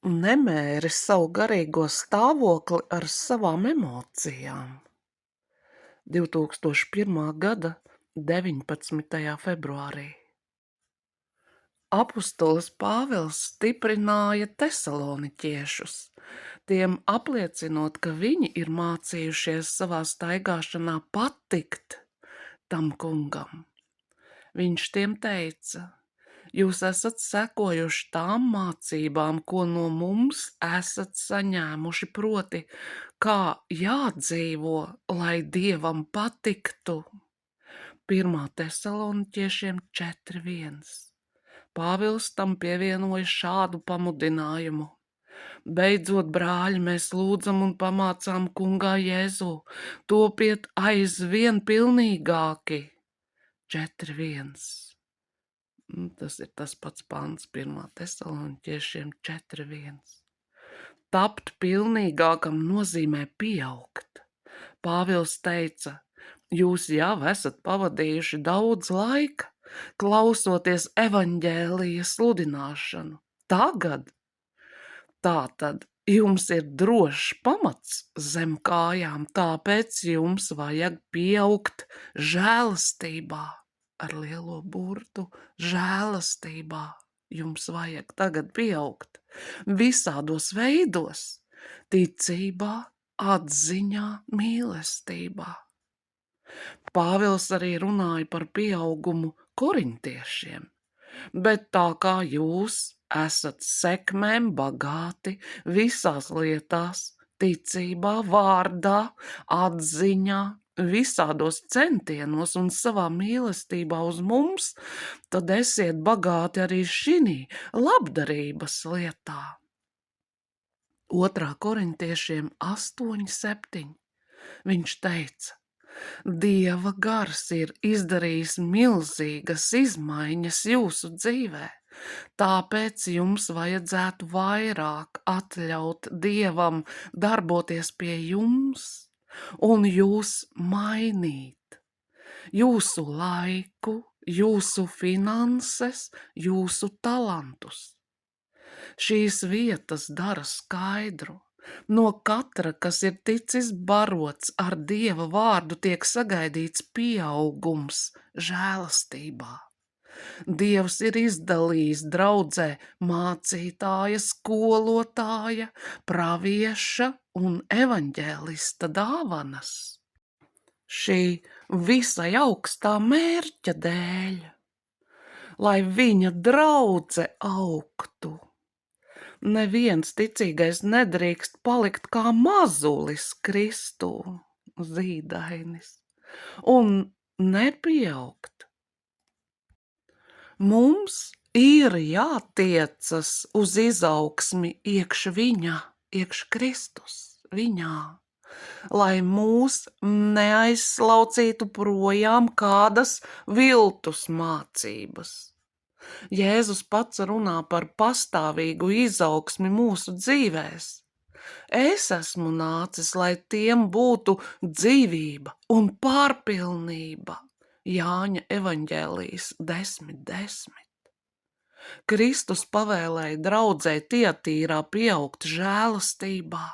Nemēri savu garīgo stāvokli ar savām emocijām. 2001. gada 19. februārī. Apustulis Pāvils stiprināja tesaloniķiešus, tiem apliecinot, ka viņi ir mācījušies savā staigāšanā patikt tam kungam. Viņš tiem teica: jūs esat sekojuši tām mācībām, ko no mums esat saņēmuši, proti, kā jādzīvo, lai Dievam patiktu. 1. Tesaloniķiešiem 4:1. Pāvils tam pievienoja šādu pamudinājumu: beidzot, brāļi, mēs lūdzam un pamācām Kungā Jēzu, topiet aizvien pilnīgāki. 4:1. Tas ir tas pats pants 1. Tesaloniķiešiem 4:1. Tapt pilnīgākam nozīmē pieaugt. Pāvils teica: jūs jau esat pavadījuši daudz laika, klausoties evaņģēlija sludināšanu. Tātad jums ir drošs pamats zem kājām, tāpēc jums vajag pieaugt žēlastībā. Ar lielo burtu žēlastībā jums vajag tagad pieaugt visādos veidos, ticībā, atziņā, mīlestībā. Pāvils arī runāja par pieaugumu korintiešiem, bet tā kā jūs esat sekmēm bagāti visās lietās, ticībā, vārdā, atziņā, visādos centienos un savā mīlestībā uz mums, tad esiet bagāti arī šinī labdarības lietā. 2. korintiešiem 8:7. Viņš teica: Dieva gars ir izdarījis milzīgas izmaiņas jūsu dzīvē, tāpēc jums vajadzētu vairāk atļaut Dievam darboties pie jums un jūs mainīt. Jūsu laiku, jūsu finanses, jūsu talantus. Šīs vietas dara skaidru. No katra, kas ir ticis barots ar Dieva vārdu, tiek sagaidīts pieaugums žēlastībā. Dievs ir izdalījis draudzē mācītāja, skolotāja, pravieša un evaņģēlista dāvanas. Šī visai augstā mērķa dēļ, lai viņa draudze augtu. Neviens ticīgais nedrīkst palikt kā mazulis Kristū, zīdainis, un nepieaugt. Mums ir jātiecas uz izaugsmi iekš viņa, iekš Kristus, viņā, lai mūs neaizslaucītu projām kādas viltus mācības. Jēzus pats runā par pastāvīgu izaugsmi mūsu dzīvēs. Es esmu nācis, lai tiem būtu dzīvība un pārpilnība. Jāņa evaņģēlijs 10:10. Kristus pavēlēja draudzei Tiatīrā pieaugt žēlastībā.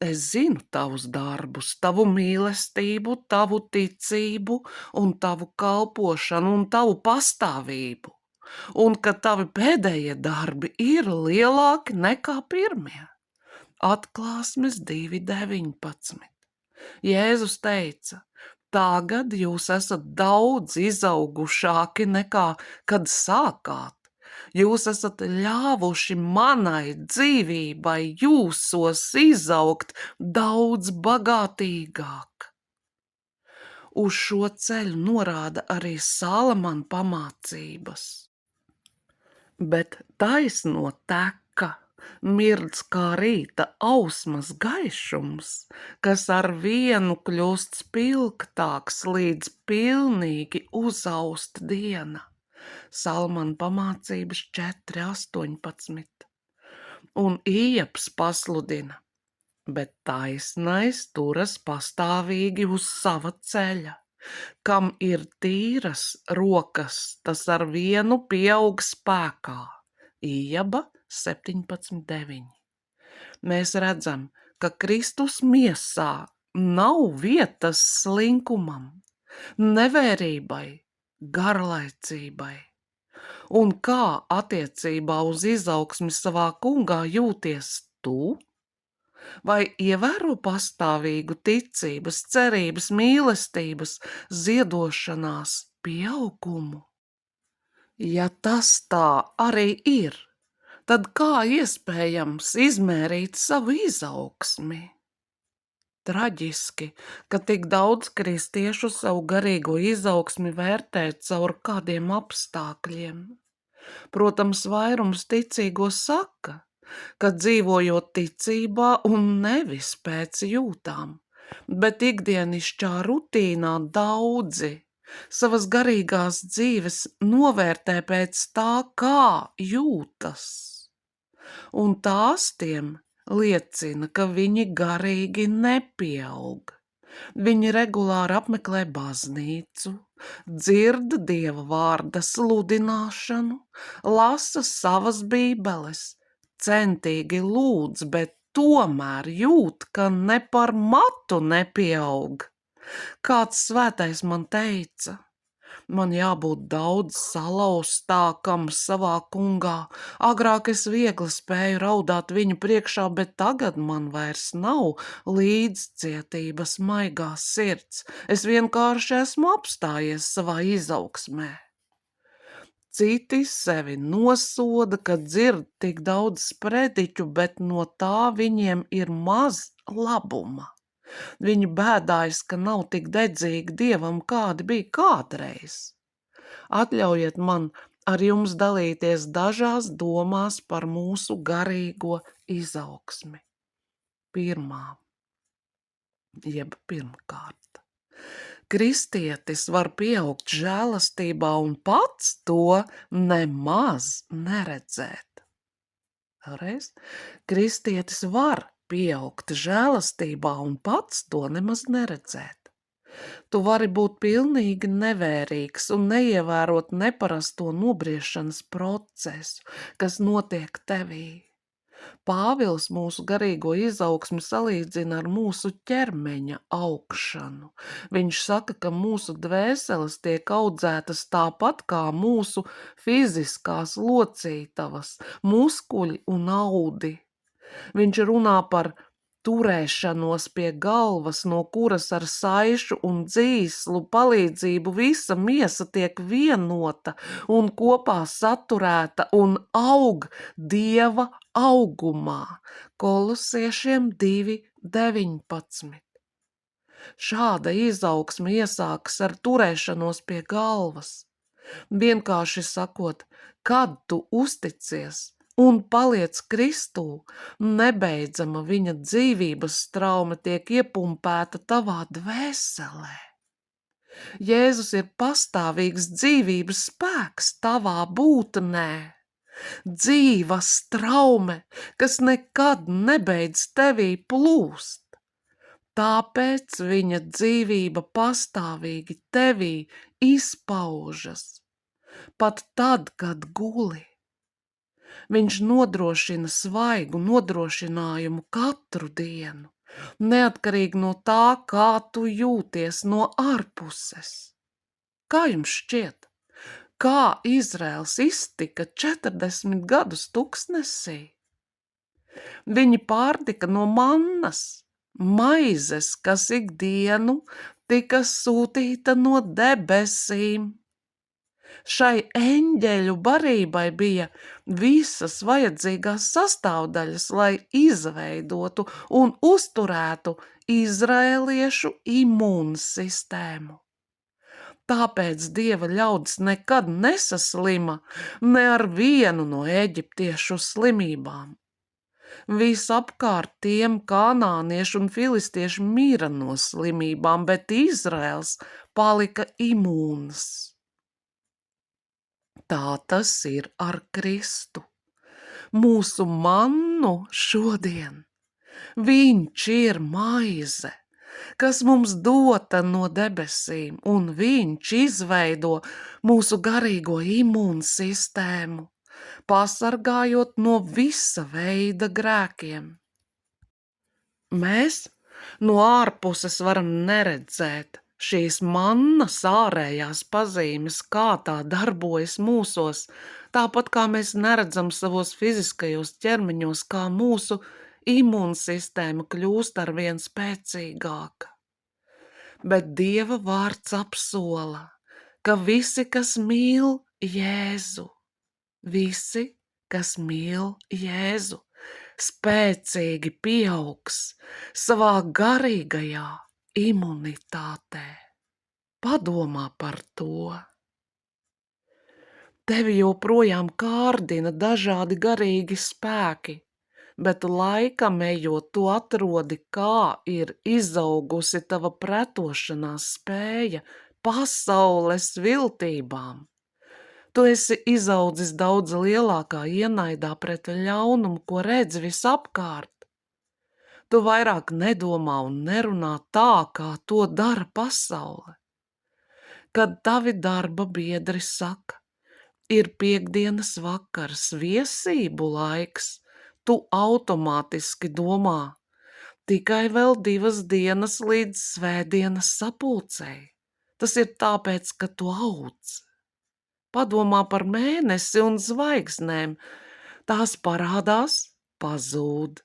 Es zinu tavus darbus, tavu mīlestību, tavu ticību un tavu kalpošanu un tavu pastāvību, un ka tavi pēdējie darbi ir lielāki nekā pirmie. Atklāsmes 2:19. Jēzus teica: tagad jūs esat daudz izaugušāki nekā kad sākāt. Jūs esat ļāvuši manai dzīvībai jūsos izaugt daudz bagātīgāk. Uz šo ceļu norāda arī Salamana pamācības. Bet taisno teka mirdz kā rīta ausmas gaišums, kas ar vienu kļūst spilgtāks līdz pilnīgi uzaust diena. Salamana pamācības 4:18. Un Ieps pasludina: bet taisnais turas pastāvīgi uz sava ceļa. Kam ir tīras rokas, tas ar vienu pieaug spēkā. Ieba 17:9. Mēs redzam, ka Kristus miesā nav vietas slinkumam, nevērībai, garlaicībai. Un kā attiecībā uz izaugsmi savā kungā jūties tu? Vai ievēro pastāvīgu ticības, cerības, mīlestības, ziedošanās pieaugumu? Ja tas tā arī ir, tad kā iespējams izmērīt savu izaugsmi? Traģiski, ka tik daudz kristiešu savu garīgo izaugsmi vērtē caur kādiem apstākļiem. Protams, vairums ticīgo saka, ka dzīvojot ticībā un nevis pēc jūtām, bet ikdienišķā rutīnā daudzi savas garīgās dzīves novērtē pēc tā, kā jūtas. Un tās tiem liecina, ka viņi garīgi nepieaug. Viņi regulāri apmeklē baznīcu, dzird Dieva vārda sludināšanu, lasa savas bībeles, centīgi lūdz, bet tomēr jūt, ka ne par matu nepieaug. Kāds svētais man teica, man jābūt daudz salauztākam savā kungā. Agrāk es viegli spēju raudāt viņu priekšā, bet tagad man vairs nav līdzcietības maigā sirds. Es vienkārši esmu apstājies savā izaugsmē. Citi sevi nosoda, ka dzird tik daudz sprediķu, bet no tā viņiem ir maz labuma. Viņi bēdājas, ka nav tik dedzīgi Dievam, kādi bija kādreiz. Atļaujiet man ar jums dalīties dažās domās par mūsu garīgo izaugsmi. Pirmkārt, kristietis var pieaugt žēlastībā un pats to nemaz neredzēt. Vēlreiz, kristietis var pieaugt žēlastībā un pats to nemaz neredzēt. Tu vari būt pilnīgi nevērīgs un neievērot neparasto nobriešanas procesu, kas notiek tevī. Pāvils mūsu garīgo izaugsmi salīdzina ar mūsu ķermeņa augšanu. Viņš saka, ka mūsu dvēseles tiek audzētas tāpat kā mūsu fiziskās locītavas, muskuļi un audi. Viņš runā par turēšanos pie galvas, no kuras ar saišu un dzīslu palīdzību visa miesa tiek vienota un kopā saturēta un aug Dieva augumā. Kolosiešiem 2:19. Šāda izaugsme iesākas ar turēšanos pie galvas. Vienkārši sakot, kad tu uzticies un paliec Kristū, nebeidzama viņa dzīvības straume tiek iepumpēta tavā dvēselē. Jēzus ir pastāvīgs dzīvības spēks tavā būtnē, dzīva straume, kas nekad nebeidz tevī plūst. Tāpēc viņa dzīvība pastāvīgi tevī izpaužas, pat tad, kad guli. Viņš nodrošina svaigu nodrošinājumu katru dienu, neatkarīgi no tā, kā tu jūties no ārpuses. Kā jums šķiet, kā Izraels iztika 40 gadus tuksnesī? Viņi pārtika no mannas, maizes, kas ikdienu tika sūtīta no debesīm. Šai eņģeļu barībai bija visas vajadzīgās sastāvdaļas, lai izveidotu un uzturētu izraēliešu imūnsistēmu. Tāpēc Dieva ļaudis nekad nesaslima ne ar vienu no eģiptiešu slimībām. Visapkārt tiem kanānieši un filistieši mira no slimībām, bet Izraels palika imūns. Tā tas ir ar Kristu. Mūsu mannu šodien. Viņš ir maize, kas mums dota no debesīm, un viņš izveido mūsu garīgo imūnsistēmu. pasargājot no visa veida grēkiem. Mēs no ārpuses varam neredzēt šīs mannas ārējās pazīmes, kā tā darbojas mūsos, tāpat kā mēs neredzam savos fiziskajos ķermeņos, kā mūsu imūnsistēma kļūst arvien spēcīgāka. Bet Dieva vārds apsola, ka visi, kas mīl Jēzu, spēcīgi pieaugs savā garīgajā imunitātē. Padomā par to. Tevi joprojām kārdina dažādi garīgi spēki, bet laikam ejot tu atrodi, kā ir izaugusi tava pretošanās spēja pasaules viltībām. Tu esi izaudzis daudz lielākā ienaidā pret ļaunumu, ko redzi visapkārt. Tu vairāk nedomā un nerunā tā, kā to dara pasaule. Kad tavi darba biedri saka, ir piektdienas vakars, viesību laiks, tu automātiski domā, tikai vēl 2 dienas līdz svētdienas sapulcei. Tas ir tāpēc, ka tu audz. Padomā par mēnesi un zvaigznēm. Tās parādās, pazūd,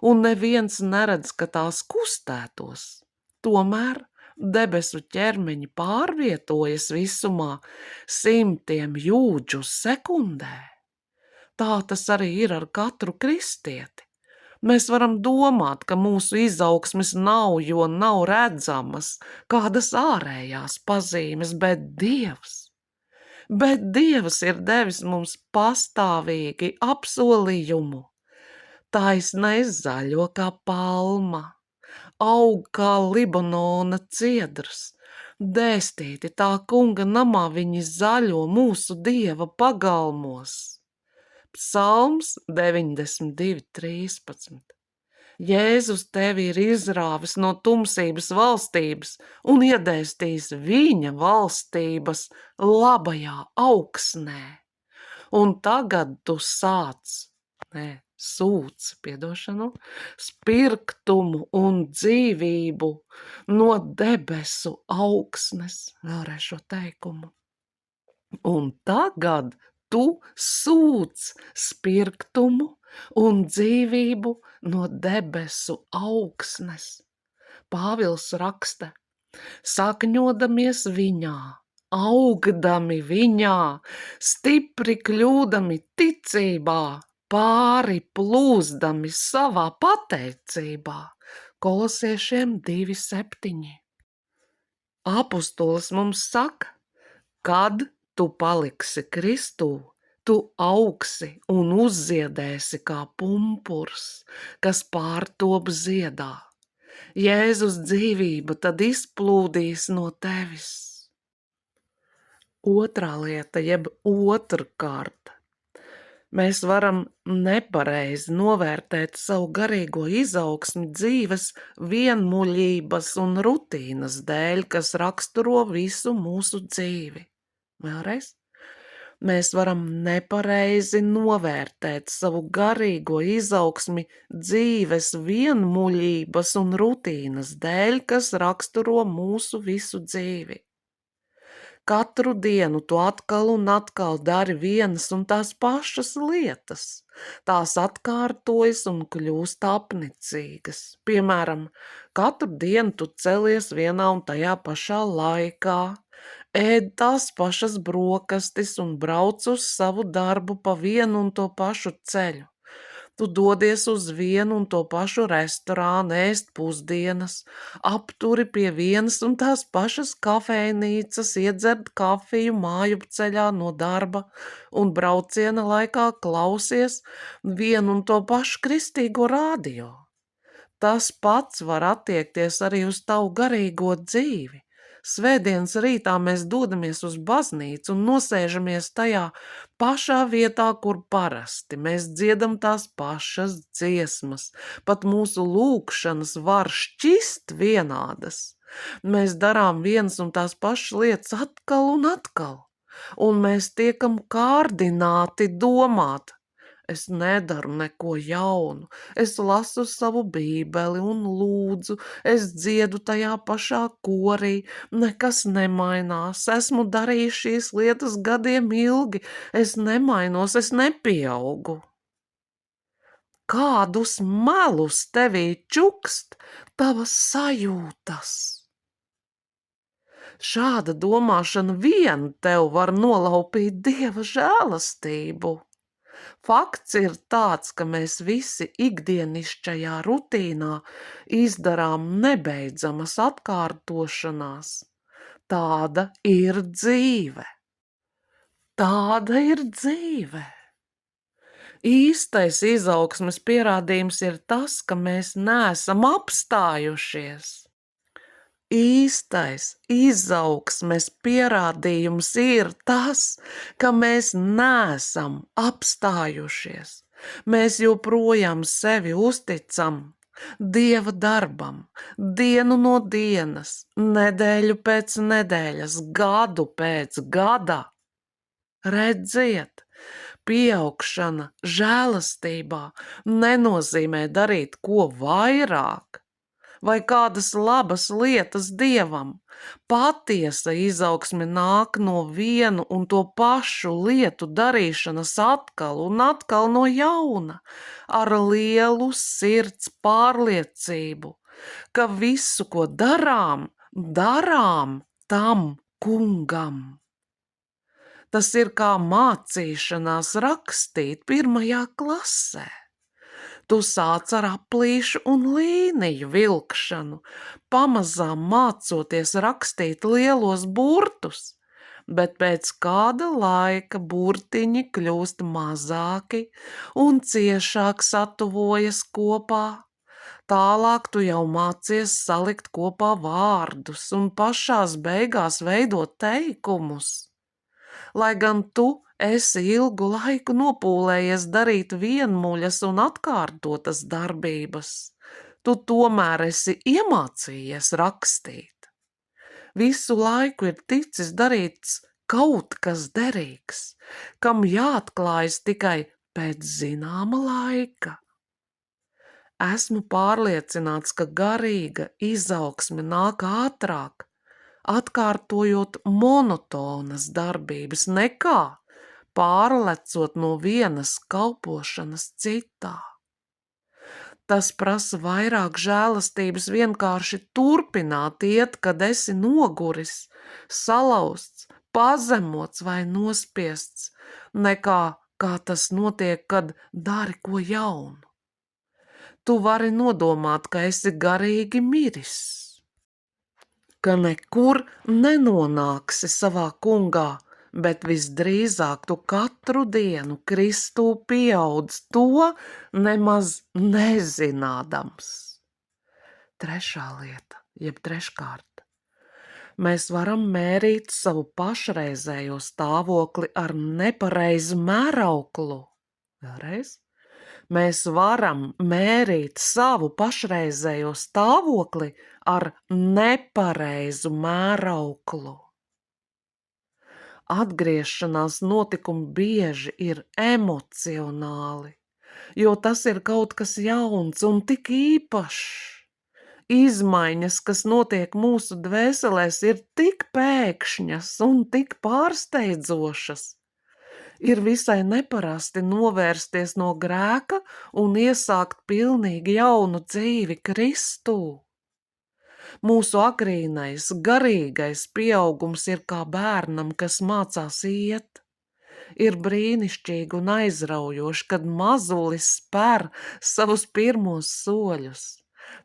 un neviens neredz, ka tās kustētos. Tomēr debesu ķermeņi pārvietojas visumā 100 jūdžu sekundē. Tā tas arī ir ar katru kristieti. Mēs varam domāt, ka mūsu izaugsmes nav, jo nav redzamas kādas ārējās pazīmes, bet Dievs ir devis mums pastāvīgi apsolījumu. Taisnais zaļo kā palma, aug kā Libanona ciedrs, dēstīti tā kunga namā viņi zaļo mūsu Dieva pagalmos. Psalms 92:13. Jēzus tevi ir izrāvis no tumsības valstības un iedēstījis viņa valstības labajā augsnē. Un tagad tu sūc spirktumu un dzīvību no debesu augsnes. Vēlreiz šo teikumu. Un tagad tu sūc spirktumu un dzīvību no debesu augsnes. Pāvils raksta, sakņodamies viņā, augdami viņā, stipri kļūdami ticībā, pāri plūzdami savā pateicībā. Kolosiešiem 2:7. Apostolis mums saka, kad tu paliksi Kristū, tu augsi un uzziedēsi kā pumpurs, kas pārtop ziedā. Jēzus dzīvība tad izplūdīs no tevis. Otrā lieta, jeb otrkārt. Mēs varam nepareizi novērtēt savu garīgo izaugsmi dzīves vienmuļības un rutīnas dēļ, kas raksturo visu mūsu dzīvi. Vēlreiz. Mēs varam nepareizi novērtēt savu garīgo izaugsmi dzīves vienmuļības un rutīnas dēļ, kas raksturo mūsu visu dzīvi. Katru dienu tu atkal un atkal dari vienas un tās pašas lietas. Tās atkārtojas un kļūst apnicīgas. Piemēram, katru dienu tu celies vienā un tajā pašā laikā, ēd tās pašas brokastis un brauc uz savu darbu pa vienu un to pašu ceļu. Tu dodies uz vienu un to pašu restorānu ēst pusdienas, apturi pie vienas un tās pašas kafejnīcas, iedzert kafiju mājupceļā no darba un brauciena laikā klausies vienu un to pašu kristīgo radio. Tas pats var attiekties arī uz tavu garīgo dzīvi. Svētdienas rītā mēs dodamies uz baznīcu un nosēžamies tajā pašā vietā, kur parasti. Mēs dziedam tās pašas dziesmas, pat mūsu lūgšanas var šķist vienādas. Mēs darām vienas un tās pašas lietas atkal un atkal. un mēs tiekam kārdināti domāt. Es nedaru neko jaunu, es lasu savu bībeli un lūdzu, es dziedu tajā pašā korī, nekas nemainās, esmu darījis šīs lietas gadiem ilgi, es nemainos, es nepieaugu. Kādus melus tevī čukst tavas sajūtas? Šāda domāšana vien tev var nolaupīt Dieva žēlastību. Fakts ir tāds, ka mēs visi ikdienišķajā rutīnā izdarām nebeidzamas atkārtošanās. Tāda ir dzīve. Tāda ir dzīve. Īstais izaugsmes pierādījums ir tas, ka mēs neesam apstājušies. Īstais izaugsmes pierādījums ir tas, ka mēs neesam apstājušies. Mēs joprojām sevi uzticam Dieva darbam, dienu no dienas, nedēļu pēc nedēļas, gadu pēc gada. Redziet, pieaugšana žēlastībā nenozīmē darīt ko vairāk vai kādas labas lietas Dievam. Patiesa izaugsme nāk no vienu un to pašu lietu darīšanas atkal un atkal no jauna, ar lielu sirds pārliecību, ka visu, ko darām, darām tam Kungam. Tas ir kā mācīšanās rakstīt 1. klasē. Tu sāc ar aplīšu un līniju vilkšanu, pamazām mācoties rakstīt lielos burtus, bet pēc kāda laika burtiņi kļūst mazāki un ciešāk satuvojas kopā. Tālāk tu jau mācies salikt kopā vārdus un pašās beigās veidot teikumus. Lai gan tu esi ilgu laiku nopūlējies darīt vienmuļas un atkārtotas darbības, tu tomēr esi iemācījies rakstīt. Visu laiku ir ticis darīts kaut kas derīgs, kam jāatklājas tikai pēc zināma laika. Esmu pārliecināts, ka garīga izaugsme nāk ātrāk, atkārtojot monotonas darbības, nekā pārlecot no vienas kalpošanas citā. Tas prasa vairāk žēlastības vienkārši turpināt iet, kad esi noguris, salauzts, pazemots vai nospiests, nekā kā tas notiek, kad dari ko jaunu. Tu vari nodomāt, ka esi garīgi miris, ka nekur nenonāksi savā Kungā, bet visdrīzāk tu katru dienu Kristū pieaudz, to nemaz nezinādams. Trešā lieta, jeb treškārt. Mēs varam mērīt savu pašreizējo stāvokli ar nepareizu mērauklu. Vēlreiz. Mēs varam mērīt savu pašreizējo stāvokli ar nepareizu mērauklu. Atgriešanās notikumi bieži ir emocionāli, jo tas ir kaut kas jauns un tik īpašs. Izmaiņas, kas notiek mūsu dvēselēs, ir tik pēkšņas un tik pārsteidzošas. Ir visai neparasti novērsties no grēka un iesākt pilnīgi jaunu dzīvi Kristū. Mūsu agrīnais, garīgais pieaugums ir kā bērnam, kas mācās iet. Ir brīnišķīgi un aizraujoši, kad mazulis spēr savus pirmos soļus.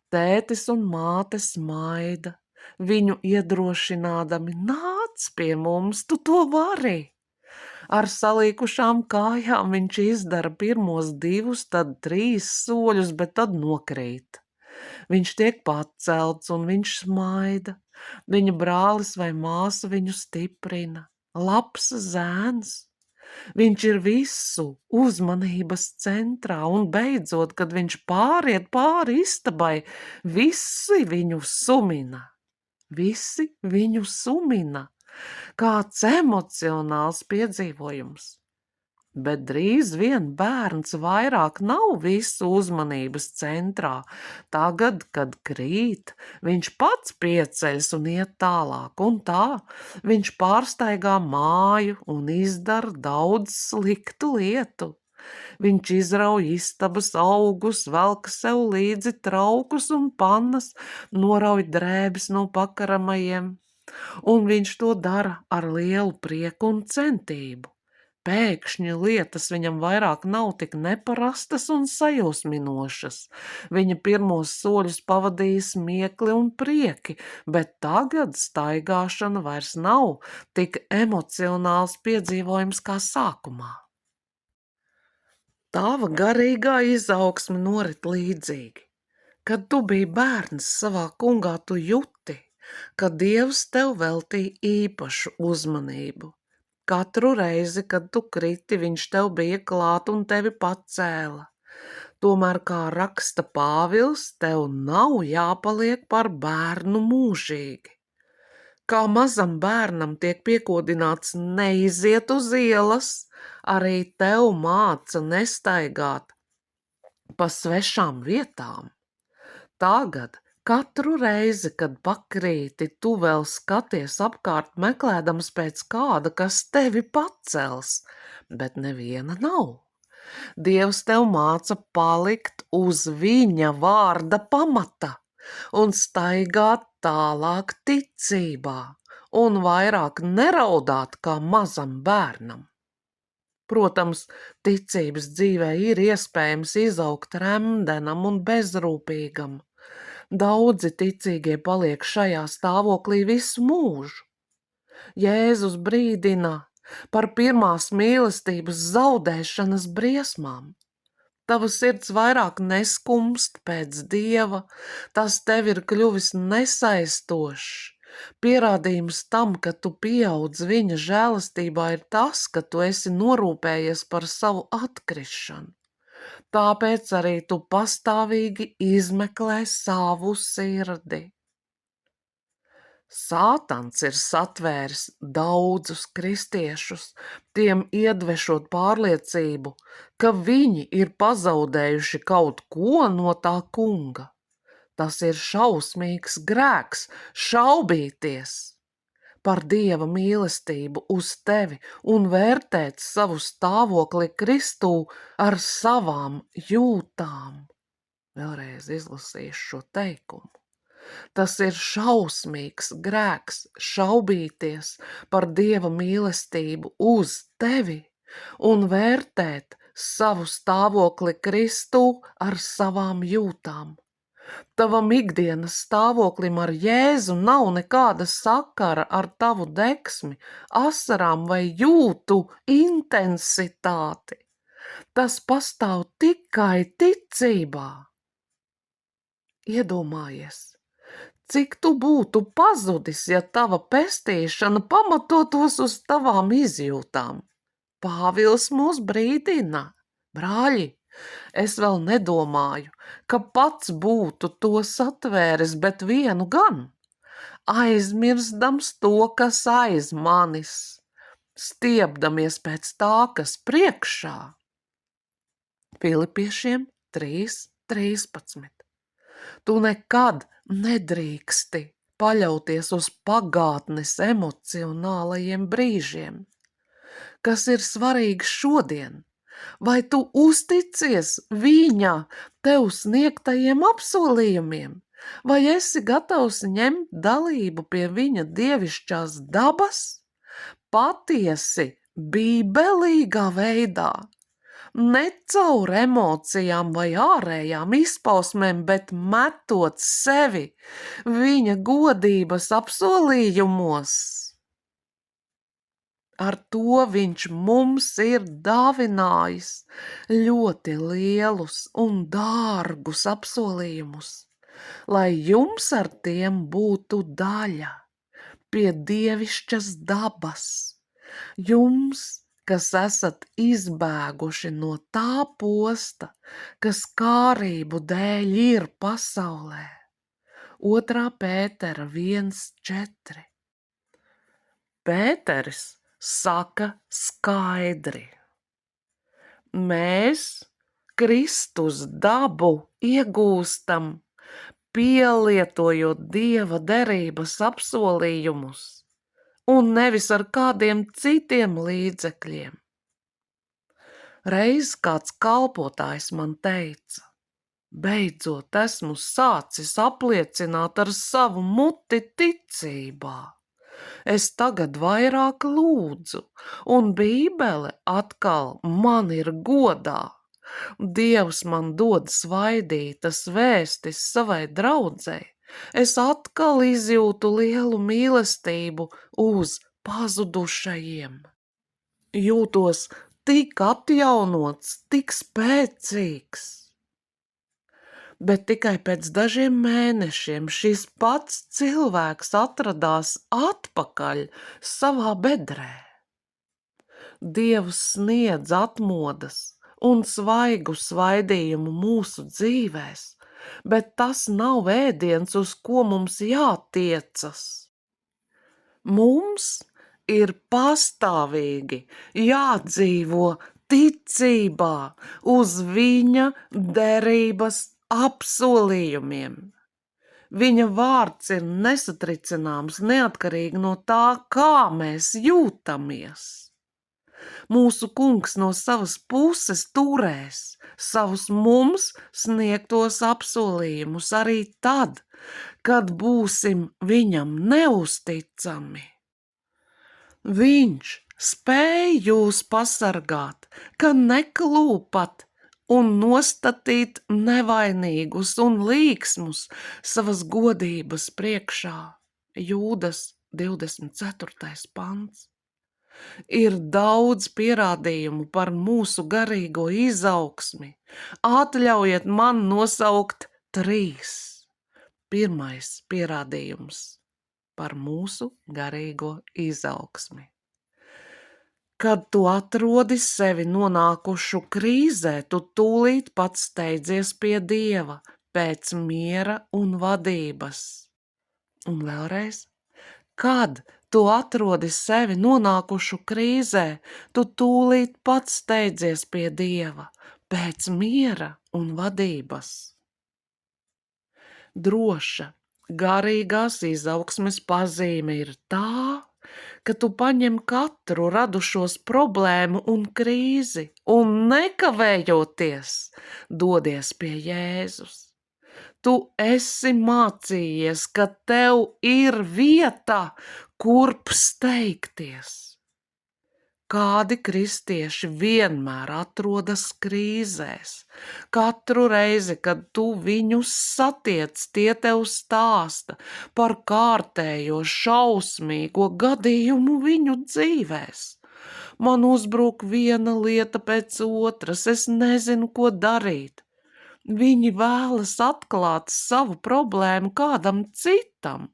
Tētis un māte smaida, viņu iedrošinādami: nāc pie mums, tu to vari! Ar salīkušām kājām viņš izdara pirmos 2, tad 3 soļus, bet tad nokrīt. Viņš tiek pacelts un viņš smaida. Viņa brālis vai māsa viņu stiprina. Labs zēns. Viņš ir visu uzmanības centrā un beidzot, kad viņš pāriet pāri istabai, visi viņu sumina. Visi viņu sumina. kāds emocionāls piedzīvojums. Bet drīz vien bērns vairāk nav visu uzmanības centrā. Tagad, kad krīt, viņš pats pieceļas un iet tālāk, un tā viņš pārstaigā māju un izdara daudz sliktu lietu. Viņš izrauj istabas augus, velk sev līdzi traukus un pannas, norauj drēbes no pakaramajiem, un viņš to dara ar lielu prieku un centību. Pēkšņi lietas viņam vairāk nav tik neparastas un sajūsminošas. Viņa pirmos soļus pavadīja smiekli un prieki, bet tagad staigāšana vairs nav tik emocionāls piedzīvojums kā sākumā. Tava garīgā izaugsme norit līdzīgi. Kad tu biji bērns, savā kungā tu juti, ka Dievs tev veltīja īpašu uzmanību. Katru reizi, kad tu kriti, viņš tev bija klāt un tevi pacēla. Tomēr, kā raksta Pāvils, tev nav jāpaliek par bērnu mūžīgi. Kā mazam bērnam tiek piekodināts neiziet uz ielas, arī tev māca nestaigāt pa svešām vietām. Tagad, katru reizi, kad pakrīti, tu vēl skaties apkārt meklēdams pēc kāda, kas tevi pacels, bet neviena nav. Dievs tev māca palikt uz viņa vārda pamata un staigāt tālāk ticībā un vairāk neraudāt kā mazam bērnam. Protams, ticības dzīvē ir iespējams izaugt remdenam un bezrūpīgam. Daudzi ticīgie paliek šajā stāvoklī visu mūžu. Jēzus brīdina par pirmās mīlestības zaudēšanas briesmām. Tava sirds vairāk neskumst pēc Dieva, tas tev ir kļuvis nesaistošs. Pierādījums tam, ka tu pieaudz viņa žēlastībā, ir tas, ka tu esi norūpējies par savu atkrišanu. Tāpēc arī tu pastāvīgi izmeklē savu sirdi. Sātans ir satvēris daudzus kristiešus, tiem iedvešot pārliecību, ka viņi ir pazaudējuši kaut ko no tā kunga. Tas ir šausmīgs grēks šaubīties par Dieva mīlestību uz tevi un vērtēt savu stāvokli Kristū ar savām jūtām. Vēlreiz izlasīšu šo teikumu. Tas ir šausmīgs grēks šaubīties par Dieva mīlestību uz tevi un vērtēt savu stāvokli Kristū ar savām jūtām. Tavam ikdienas stāvoklim ar Jēzu nav nekāda sakara ar tavu deksmi, asarām vai jūtu intensitāti. Tas pastāv tikai ticībā. Iedomājies, cik tu būtu pazudis, ja tava pestīšana pamatotos uz tavām izjūtām. Pāvils mūs brīdina: brāļi, es vēl nedomāju, ka pats būtu to satvēris, bet vienu gan, aizmirstams to, kas aiz manis, stiepdamies pēc tā, kas priekšā. Filipiešiem 3:13. Tu nekad nedrīksti paļauties uz pagātnes emocionālajiem brīžiem, kas ir svarīgi šodien. Vai tu uzticies viņa tev sniegtajiem apsolījumiem? Vai esi gatavs ņemt dalību pie viņa dievišķās dabas? Patiesi, bībelīgā veidā. Ne caur emocijām vai ārējām izpausmēm, bet metot sevi viņa godības apsolījumos. Ar to viņš mums ir dāvinājis ļoti lielus un dārgus apsolījumus, lai jums ar tiem būtu daļa pie dievišķas dabas. Jums, kas esat izbēguši no tā posta, kas kārību dēļ ir pasaulē. 2. Pētera 1:4. Pēteris saka skaidri. Mēs Kristus dabu iegūstam, pielietojot Dieva derības apsolījumus un nevis ar kādiem citiem līdzekļiem. Reiz kāds kalpotājs man teica: beidzot esmu sācis apliecināt ar savu muti ticībā. Es tagad vairāk lūdzu, un Bībele atkal man ir godā. Dievs man dod svaidītas vēstis savai draudzei. Es atkal izjūtu lielu mīlestību uz pazudušajiem. Jūtos tik atjaunots, tik spēcīgs. Bet tikai pēc dažiem mēnešiem šis pats cilvēks atradās atpakaļ savā bedrē. Dievs sniedz atmodas un svaigu svaidījumu mūsu dzīvēs, bet tas nav ēdiens, uz ko mums jātiecas. Mums ir pastāvīgi jādzīvo ticībā uz viņa derības apsolījumiem. Viņa vārds ir nesatricināms neatkarīgi no tā, kā mēs jūtamies. Mūsu kungs no savas puses turēs savus mums sniegtos apsolījumus arī tad, kad būsim viņam neusticami. Viņš spēj jūs pasargāt, ka neklūpat un nostatīt nevainīgus un līksmus savas godības priekšā. Jūdas 24. pants. Ir daudz pierādījumu par mūsu garīgo izaugsmi. Atļaujiet man nosaukt 3. Pirmais pierādījums par mūsu garīgo izaugsmi. Kad tu atrodi sevi nonākušu krīzē, tu tūlīt pats steidzies pie Dieva pēc miera un vadības. Un vēlreiz, kad tu atrodi sevi nonākušu krīzē, tu tūlīt pats steidzies pie Dieva pēc miera un vadības. Droša, garīgās izaugsmes pazīme ir tā, ka tu paņem katru radušos problēmu un krīzi un nekavējoties dodies pie Jēzus. Tu esi mācījies, ka tev ir vieta, kurp steigties. Kādi kristieši vienmēr atrodas krīzēs. Katru reizi, kad tu viņus satiec, tie tev stāsta par kārtējo šausmīgo gadījumu viņu dzīvēs. Man uzbruk viena lieta pēc otras, es nezinu, ko darīt. Viņi vēlas atklāt savu problēmu kādam citam,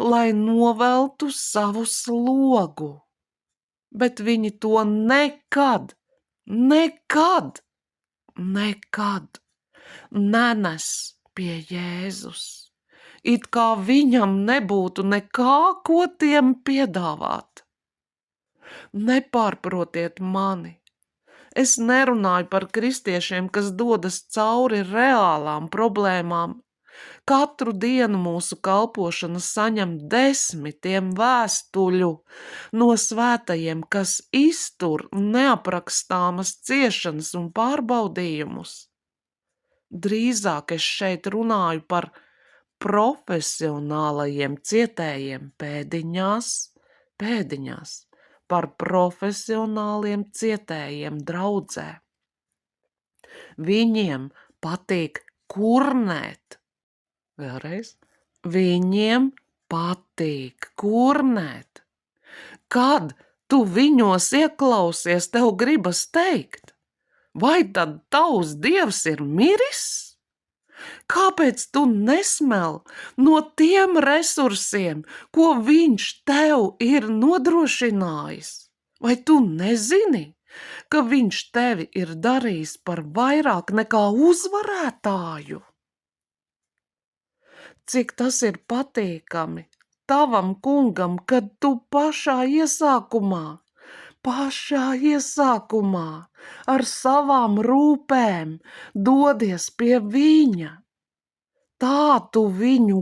lai noveltu savu slogu. Bet viņi to nekad nenes pie Jēzus. It kā viņam nebūtu nekā, ko tiem piedāvāt. Nepārprotiet mani. Es nerunāju par kristiešiem, kas dodas cauri reālām problēmām. Katru dienu mūsu kalpošana saņem 10 vēstuļu no svētajiem, kas iztur neaprakstāmas ciešanas un pārbaudījumus. Drīzāk es šeit runāju par profesionālajiem cietējiem pēdiņās, par profesionāliem cietējiem draudzē. Viņiem patīk kurnēt. Vēlreiz. Viņiem patīk kurnēt. Kad tu viņos ieklausies, tev gribas teikt, vai tad tavs Dievs ir miris? Kāpēc tu nesmel no tiem resursiem, ko viņš tev ir nodrošinājis? Vai tu nezini, ka viņš tevi ir darījis par vairāk nekā uzvarētāju? Cik tas ir patīkami tavam kungam, kad tu pašā iesākumā ar savām rūpēm dodies pie viņa. Tā tu viņu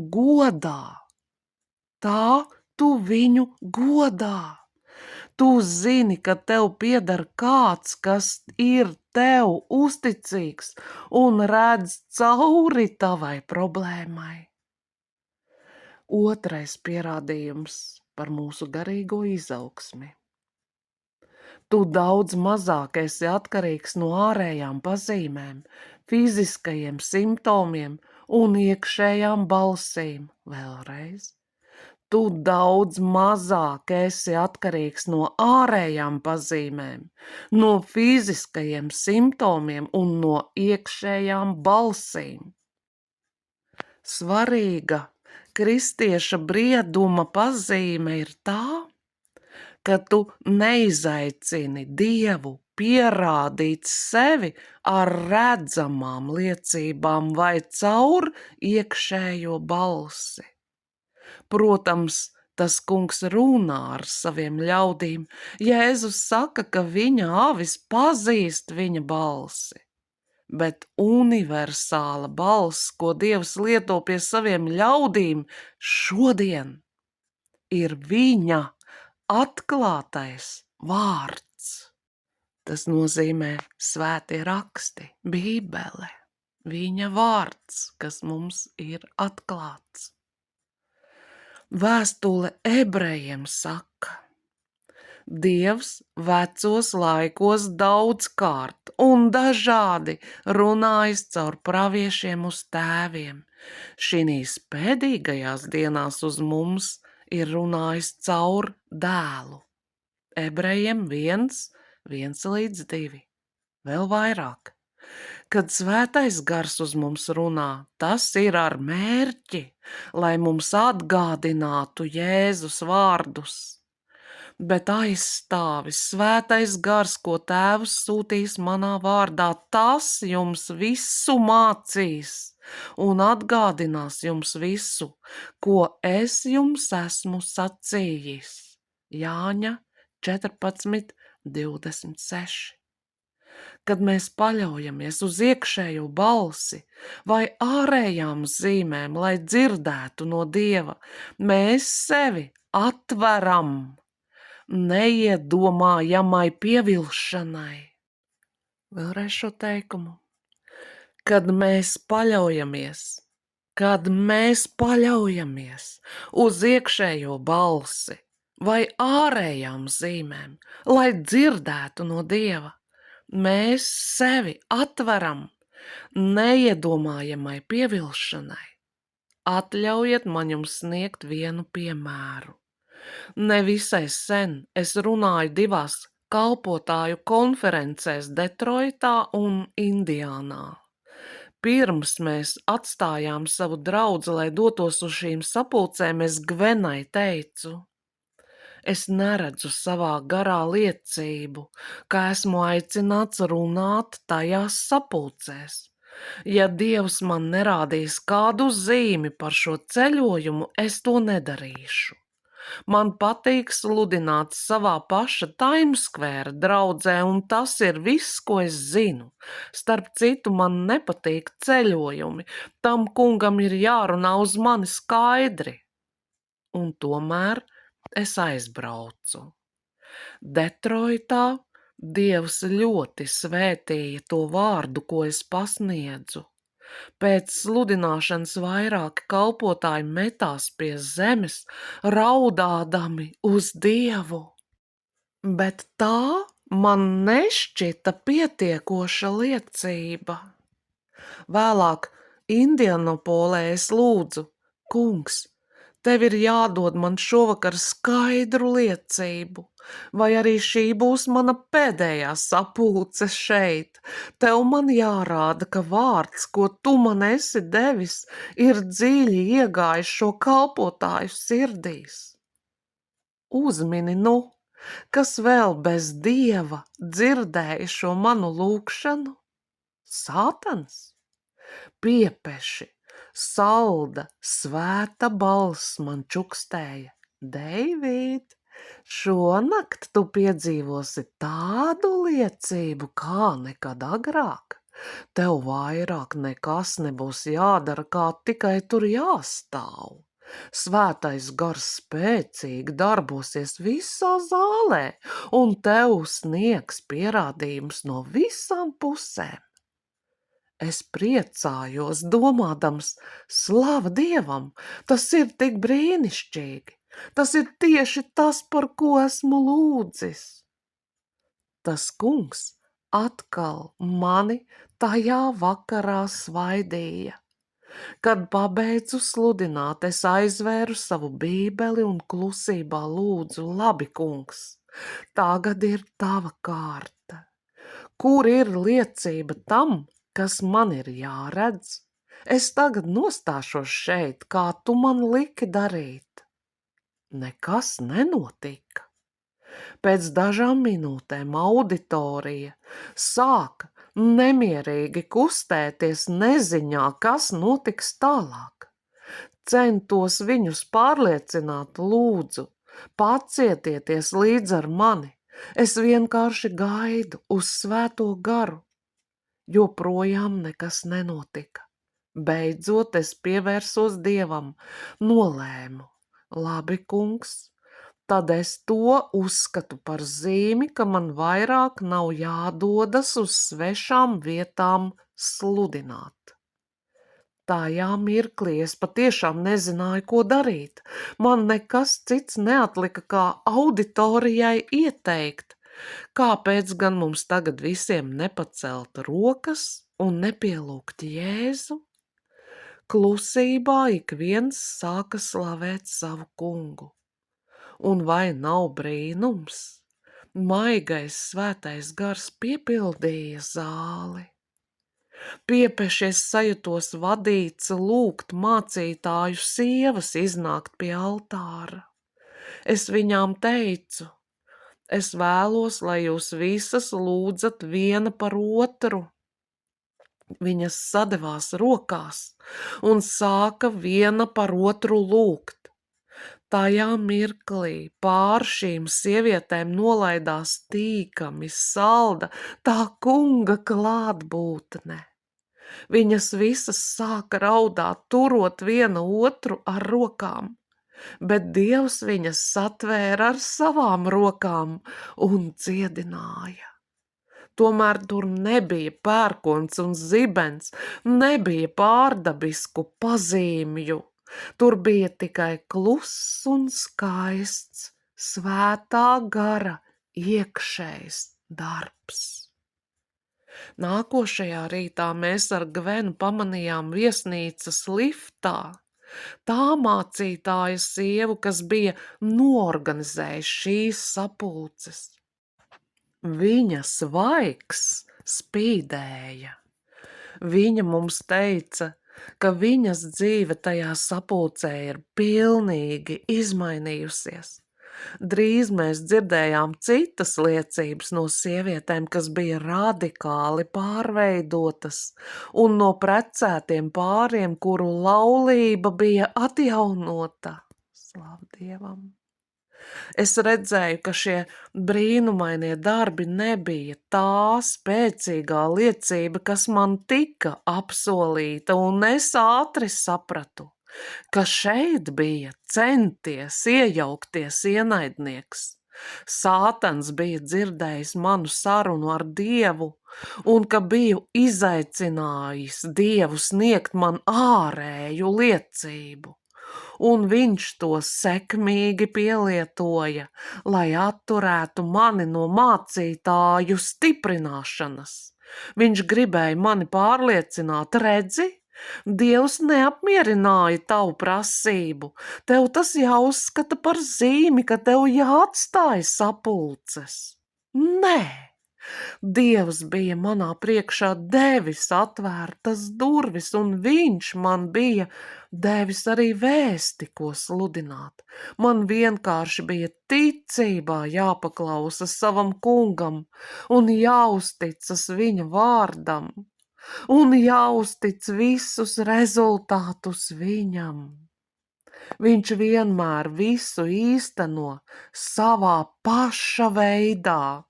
godā. Tu zini, ka tev pieder kāds, kas ir tev uzticīgs un redz cauri tavai problēmai. Otrais pierādījums par mūsu garīgo izaugsmi. Tu daudz mazāk esi atkarīgs no ārējām pazīmēm, fiziskajiem simptomiem un iekšējām balsīm. Vēlreiz. Tu daudz mazāk esi atkarīgs no ārējām pazīmēm, no fiziskajiem simptomiem un no iekšējām balsīm. Svarīga kristieša brieduma pazīme ir tā, ka tu neizaicini Dievu pierādīt sevi ar redzamām liecībām vai caur iekšējo balsi. Protams, tas kungs runā ar saviem ļaudīm. Jēzus saka, ka viņa avis pazīst viņa balsi. Bet universāla balss, ko Dievs lieto pie saviem ļaudīm šodien, ir viņa atklātais vārds. Tas nozīmē svētie raksti, Bībele, viņa vārds, kas mums ir atklāts. Vēstule ebrejiem saka, Dievs vecos laikos daudzkārt un dažādi runājis caur praviešiem uz tēviem. Šinīs pēdīgajās dienās uz mums ir runājis caur dēlu. Ebrejiem 1:1-2. Vēl vairāk. Kad svētais gars uz mums runā, tas ir ar mērķi, lai mums atgādinātu Jēzus vārdus. Bet aizstāvis svētais gars, ko Tēvs sūtīs manā vārdā, tas jums visu mācīs un atgādinās jums visu, ko es jums esmu sacījis. Jāņa 14:26. Kad mēs paļaujamies uz iekšējo balsi vai ārējām zīmēm, lai dzirdētu no Dieva, mēs sevi atveram neiedomājamai pievilšanai. Vēlreiz šo teikumu. Kad mēs paļaujamies uz iekšējo balsi vai ārējām zīmēm, lai dzirdētu no Dieva, mēs sevi atveram neiedomājamai pievilšanai. Atļaujiet man jums sniegt vienu piemēru. Nevisai sen es runāju 2 kalpotāju konferencēs Detroitā un Indiānā. Pirms mēs atstājām savu draudzi, lai dotos uz šīm sapulcēm, es Gvenai teicu, es neredzu savā garā liecību, ka esmu aicināts runāt tajās sapulcēs. Ja Dievs man nerādīs kādu zīmi par šo ceļojumu, es to nedarīšu. Man patīk sludināt savā paša Times Square draudzē, un tas ir viss, ko es zinu. Starp citu, man nepatīk ceļojumi. Tam kungam ir jārunā uz mani skaidri. Un tomēr es aizbraucu. Detroitā Dievs ļoti svētīja to vārdu, ko es pasniedzu. Pēc sludināšanas vairāki kalpotāji metās pie zemes, raudādami uz Dievu. Bet tā man nešķita pietiekoša liecība. Vēlāk Indianapolē es lūdzu, kungs, tev ir jādod man šovakar skaidru liecību, vai arī šī būs mana pēdējā sapulce šeit. Tev man jārāda, ka vārds, ko tu man esi devis, ir dziļi iegājis šo kalpotāju sirdīs. Uzmini, kas vēl bez Dieva dzirdēja šo manu lūgšanu? Sātans? Piepeši, Salda, svēta balss man čukstēja: Deivīd, šonakt tu piedzīvosi tādu liecību kā nekad agrāk. Tev vairāk nekas nebūs jādara, kā tikai tur jāstāv. Svētais gars spēcīgi darbosies visā zālē, un tev sniegs pierādījums no visām pusēm. Es priecājos, domādams, slava Dievam, tas ir tik brīnišķīgi. Tas ir tieši tas, par ko esmu lūdzis. Tas kungs atkal mani tajā vakarā svaidīja. Kad pabeidzu sludināt, es aizvēru savu bībeli un klusībā lūdzu: Labi, kungs, tagad ir tava kārta. Kur ir liecība tam, kas man ir jāredz? Es tagad nostāšos šeit, kā tu man liki darīt. Nekas nenotika. Pēc dažām minūtēm auditorija sāka nemierīgi kustēties neziņā, kas notiks tālāk. Centos viņus pārliecināt: lūdzu, pacietieties līdz ar mani. Es vienkārši gaidu uz svēto garu. Joprojām nekas nenotika. Beidzot es pievērsos Dievam, nolēmu: labi, kungs, tad es to uzskatu par zīmi, ka man vairāk nav jādodas uz svešām vietām sludināt. Tajā mirklī es patiešām nezināju, ko darīt. Man nekas cits neatlika, kā auditorijai ieteikt: kāpēc gan mums tagad visiem nepacelt rokas un nepielūgt Jēzu? Klusībā ik viens sāka slavēt savu kungu. Un vai nav brīnums? Maigais svētais gars piepildīja zāli. Piepešies sajutos vadīts lūgt mācītāju sievas iznākt pie altāra. Es viņām teicu: es vēlos, lai jūs visas lūdzat viena par otru. Viņas sadevās rokās un sāka viena par otru lūgt. Tajā mirklī pār šīm sievietēm nolaidās tīkami, salda tā kunga klātbūtne. Viņas visas sāka raudāt, turot viena otru ar rokām, bet Dievs viņas satvēra ar savām rokām un dziedināja. Tomēr tur nebija pērkons un zibens, nebija pārdabisku pazīmju. Tur bija tikai kluss un skaists svētā gara iekšējs darbs. Nākošajā rītā mēs ar Gvenu pamanījām viesnīcas liftā tā mācītāja sievu, kas bija noorganizējis šīs sapulces. Viņa svaigs spīdēja. Viņa mums teica, ka viņas dzīve tajā sapulcē ir pilnīgi izmainījusies. Drīz mēs dzirdējām citas liecības no sievietēm, kas bija radikāli pārveidotas, un no precētiem pāriem, kuru laulība bija atjaunota. Slavu Dievam! Es redzēju, ka šie brīnumainie darbi nebija tā spēcīgā liecība, kas man tika apsolīta, un es ātri sapratu, ka šeit bija centies iejaukties ienaidnieks. Sātans bija dzirdējis manu sarunu ar Dievu, un ka biju izaicinājis Dievu sniegt man ārēju liecību. Un viņš to sekmīgi pielietoja, lai atturētu mani no mācītāju stiprināšanas. Viņš gribēja mani pārliecināt: redzi, Dievs neapmierināja tavu prasību, tev tas jāuzskata par zīmi, ka tev jāatstāj sapulces. Nē! Dievs bija manā priekšā devis atvērtas durvis, un viņš man bija devis arī vēsti, ko sludināt. Man vienkārši bija ticībā jāpaklausa savam kungam un jāuzticas viņa vārdam. un jāuztic visus rezultātus viņam. Viņš vienmēr visu īsteno savā paša veidā,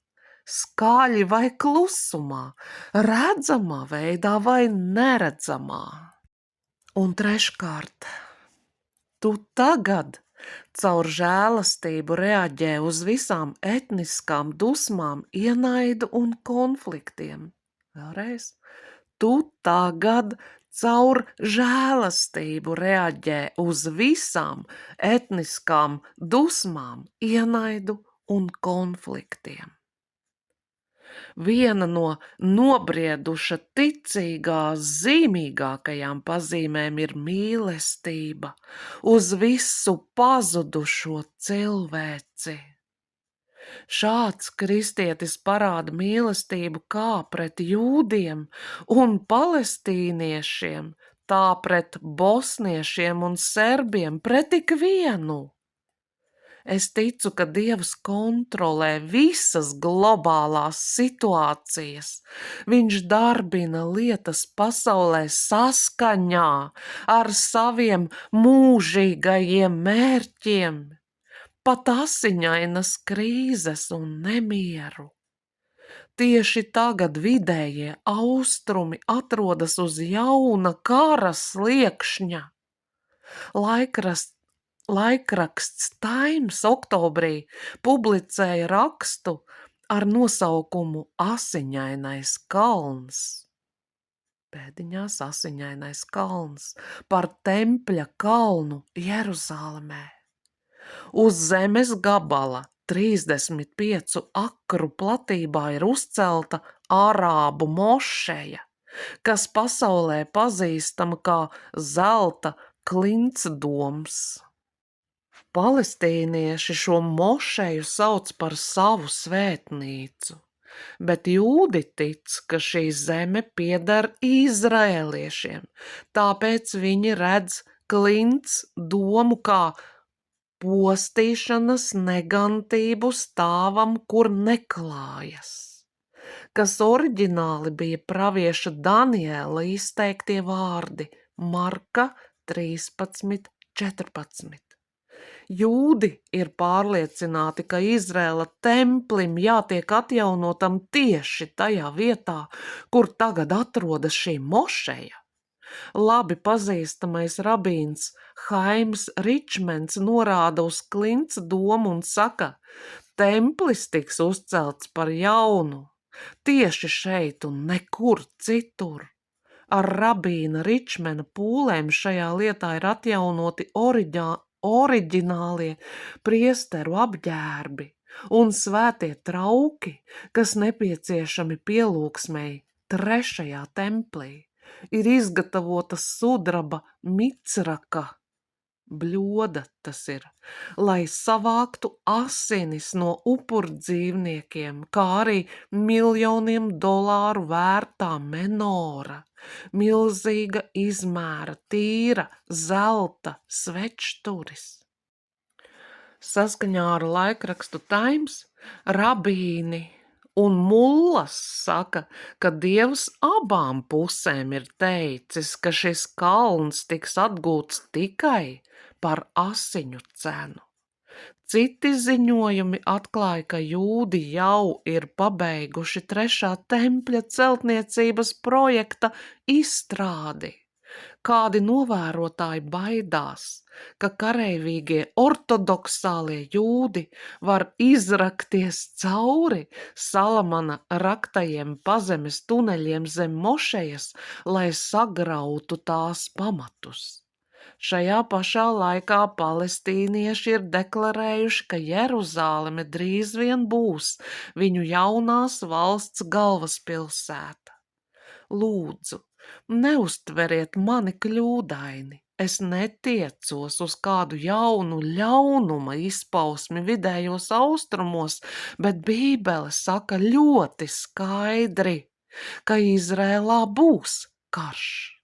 skaļi vai klusumā, redzamā veidā vai neredzamā. Un treškārt, tu tagad caur žēlastību reaģē uz visām etniskām dusmām, ienaidu un konfliktiem. Vēlreiz. Tu tagad caur žēlastību reaģē uz visām etniskām dusmām, ienaidu un konfliktiem. Viena no nobrieduša ticīgā zīmīgākajām pazīmēm ir mīlestība uz visu pazudušo cilvēci. Šāds kristietis parāda mīlestību kā pret jūdiem un palestīniešiem, tā pret bosniešiem un serbiem, pret ikvienu. Es ticu, ka Dievs kontrolē visas globālās situācijas. Viņš darbina lietas pasaulē saskaņā ar saviem mūžīgajiem mērķiem. Pat asiņainas krīzes un nemieru. Tieši tagad vidējie austrumi atrodas uz jauna kara sliekšņa. Laikraksts Times oktobrī publicēja rakstu ar nosaukumu Asiņainais kalns. Pēdiņās Asiņainais kalns par Tempļa kalnu Jeruzālemē. Uz zemes gabala 35 akru platībā ir uzcelta arābu mošeja, kas pasaulē pazīstama kā zelta klintsdoms. Palestīnieši šo mošeju sauc par savu svētnīcu, bet jūdi tic, ka šī zeme pieder izraēliešiem, tāpēc viņi redz klintsdomu kā postīšanas negantību stāvam, kur neklājas, kas oriģināli bija pravieša Daniela izteiktie vārdi Marka 13:14. Jūdi ir pārliecināti, ka Izraēla templim jātiek atjaunotam tieši tajā vietā, kur tagad atrodas šī mošeja. Labi pazīstamais rabīns Haims Ričmens norāda uz klintsdomu un saka, templis tiks uzcelts par jaunu, tieši šeit un nekur citur. Ar rabīna Ričmena pūlēm šajā lietā ir atjaunoti oriģinālie priesteru apģērbi un svētie trauki, kas nepieciešami pielūgsmei trešajā templī. Ir izgatavota sudraba micraka, bļoda tas ir, lai savāktu asinis no upurdzīvniekiem, kā arī miljoniem dolāru vērtā menora, milzīga izmēra, tīra zelta svečturis. Saskaņā ar laikrakstu Times rabīni un mullas saka, ka Dievs abām pusēm ir teicis, ka šis kalns tiks atgūts tikai par asiņu cenu. Citi ziņojumi atklāja, ka jūdi jau ir pabeiguši trešā tempļa celtniecības projekta izstrādi. Kādi novērotāji baidās, ka kareivīgie ortodoksālie jūdi var izrakties cauri Salamana raktajiem pazemes tuneļiem zem mošejas, lai sagrautu tās pamatus. Šajā pašā laikā palestīnieši ir deklarējuši, ka Jeruzāleme drīz vien būs viņu jaunās valsts galvaspilsēta. Lūdzu, neuztveriet mani kļūdaini. Es netiecos uz kādu jaunu ļaunuma izpausmi vidējos austrumos, bet Bībele saka ļoti skaidri, ka Izrēlā būs karš.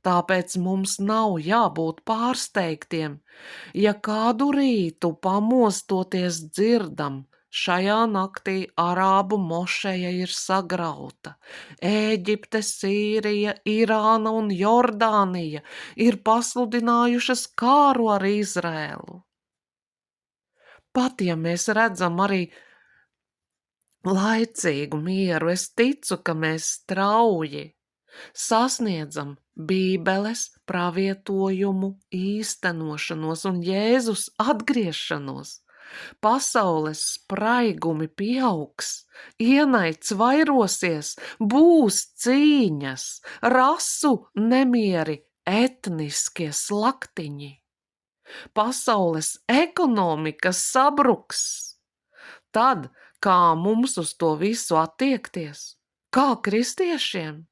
Tāpēc mums nav jābūt pārsteigtiem, ja kādu rītu pamostoties dzirdam šajā naktī Arābu mošeja ir sagrauta. Ēģipte, Sīrija, Irāna un Jordānija ir pasludinājušas kāru ar Izrēlu. Pat ja mēs redzam arī laicīgu mieru, es ticu, ka mēs strauji sasniedzam Bībeles pravietojumu īstenošanos un Jēzus atgriešanos. Pasaules spraigumi pieaugs, ienaids vairosies, būs cīņas, rasu nemieri, etniskie slaktiņi. Pasaules ekonomika sabruks. Tad, kā mums uz to visu attiekties? Kā kristiešiem?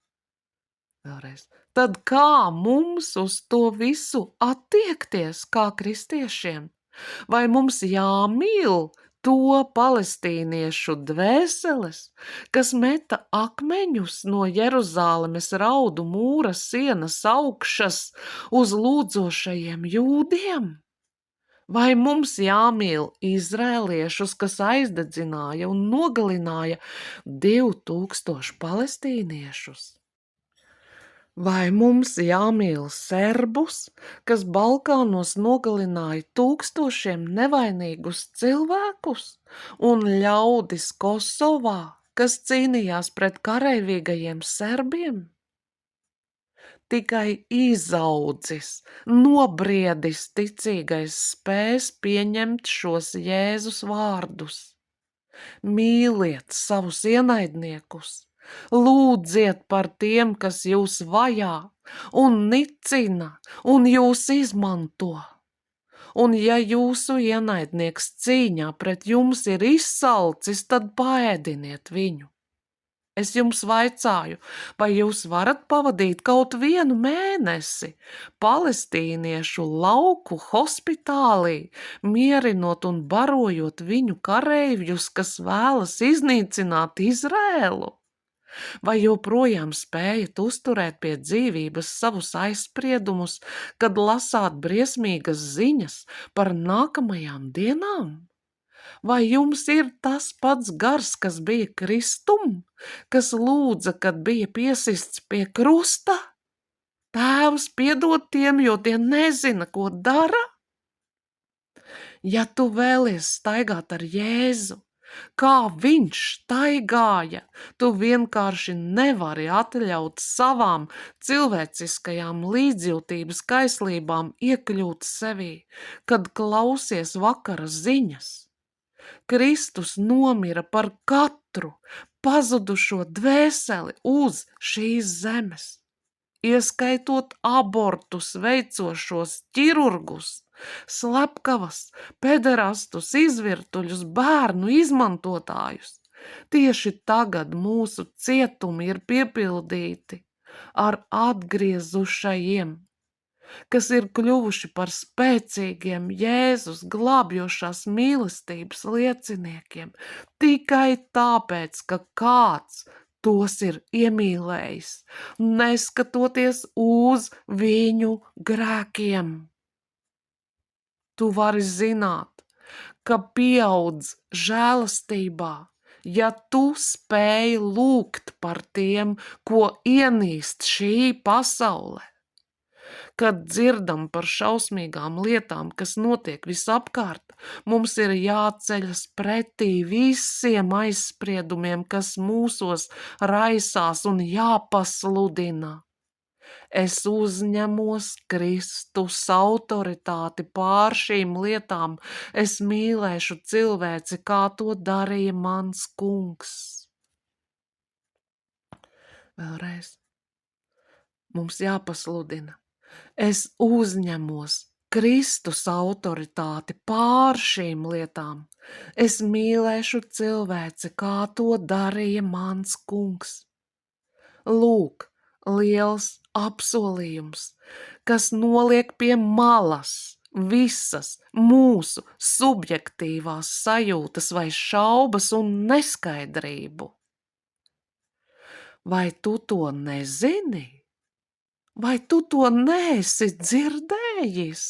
Vēlreiz. Tad kā mums uz to visu attiekties kā kristiešiem? Vai mums jāmīl to palestīniešu dvēseles, kas meta akmeņus no Jeruzālemes raudu mūra sienas augšas uz lūdzošajiem jūdiem? Vai mums jāmīl izrēliešus, kas aizdedzināja un nogalināja 2000 palestīniešus? Vai mums jāmīl serbus, kas Balkānos nogalināja tūkstošiem nevainīgus cilvēkus, un ļaudis Kosovā, kas cīnījās pret kareivīgajiem serbiem? Tikai izaudzis, nobriedis ticīgais spēs pieņemt šos Jēzus vārdus. Mīliet savus ienaidniekus, lūdziet par tiem, kas jūs vajā un nicina un jūs izmanto. Un ja jūsu ienaidnieks cīņā pret jums ir izsalcis, tad paēdiniet viņu. Es jums vaicāju, vai jūs varat pavadīt kaut vienu mēnesi palestīniešu lauku hospitālī, mierinot un barojot viņu kareivjus, kas vēlas iznīcināt Izrēlu? Vai joprojām spējat uzturēt pie dzīvības savus aizspriedumus, kad lasāt briesmīgas ziņas par nākamajām dienām? Vai jums ir tas pats gars, kas bija Kristum, kas lūdza, kad bija piesists pie krusta? Tēvs, piedod tiem, jo tie nezina, ko dara? Ja tu vēlies staigāt ar Jēzu, kā viņš staigāja, tu vienkārši nevari atļaut savām cilvēciskajām līdzjūtības kaislībām iekļūt sevī, kad klausies vakara ziņas. Kristus nomira par katru pazudušo dvēseli uz šīs zemes, ieskaitot abortus veicošos ķirurgus, slepkavas, pederastus, izvirtuļus, bērnu izmantotājus. Tieši tagad mūsu cietumi ir piepildīti ar atgriezušajiem, kas ir kļuvuši par spēcīgiem Jēzus glābjošās mīlestības lieciniekiem, tikai tāpēc, ka kāds tos ir iemīlējis, neskatoties uz viņu grēkiem. Tu vari zināt, ka pieaudz žēlastībā, ja tu spēj lūgt par tiem, ko ienīst šī pasaule. Kad dzirdam par šausmīgām lietām, kas notiek visapkārt, mums ir jāceļas pretī visiem aizspriedumiem, kas mūsos raisās, un jāpasludina. Es uzņemos Kristus autoritāti pār šīm lietām, es mīlēšu cilvēci, kā to darīja mans kungs. Vēlreiz. Mums jāpasludina. Es uzņemos Kristus autoritāti pār šīm lietām. Es mīlēšu cilvēci, kā to darīja mans kungs. Lūk, liels apsolījums, kas noliek pie malas visas mūsu subjektīvās sajūtas vai šaubas un neskaidrību. Vai tu to nezini? Vai tu to neesi dzirdējis?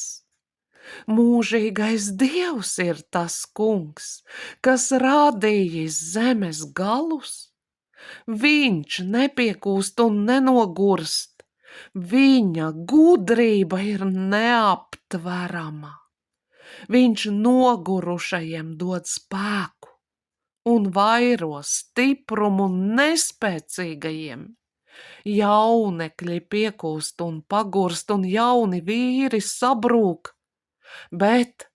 Mūžīgais Dievs ir tas kungs, kas radījis zemes galus. Viņš nepiekūst un nenogurst, viņa gudrība ir neaptverama. Viņš nogurušajiem dod spēku un vairo stiprumu nespēcīgajiem. Jaunekļi piekūst un pagurst, un jauni vīri sabrūk, bet,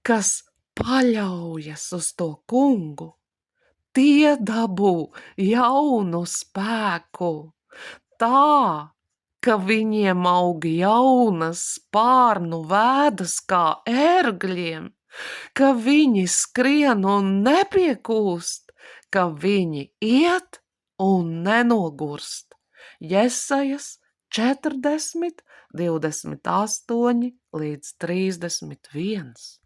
kas paļaujas uz to kungu, tie dabū jaunu spēku, tā, ka viņiem aug jaunas spārnu vēdas kā ērgļiem, ka viņi skrien un nepiekūst, ka viņi iet un nenogurst. Jesajas 40, 28 līdz 31.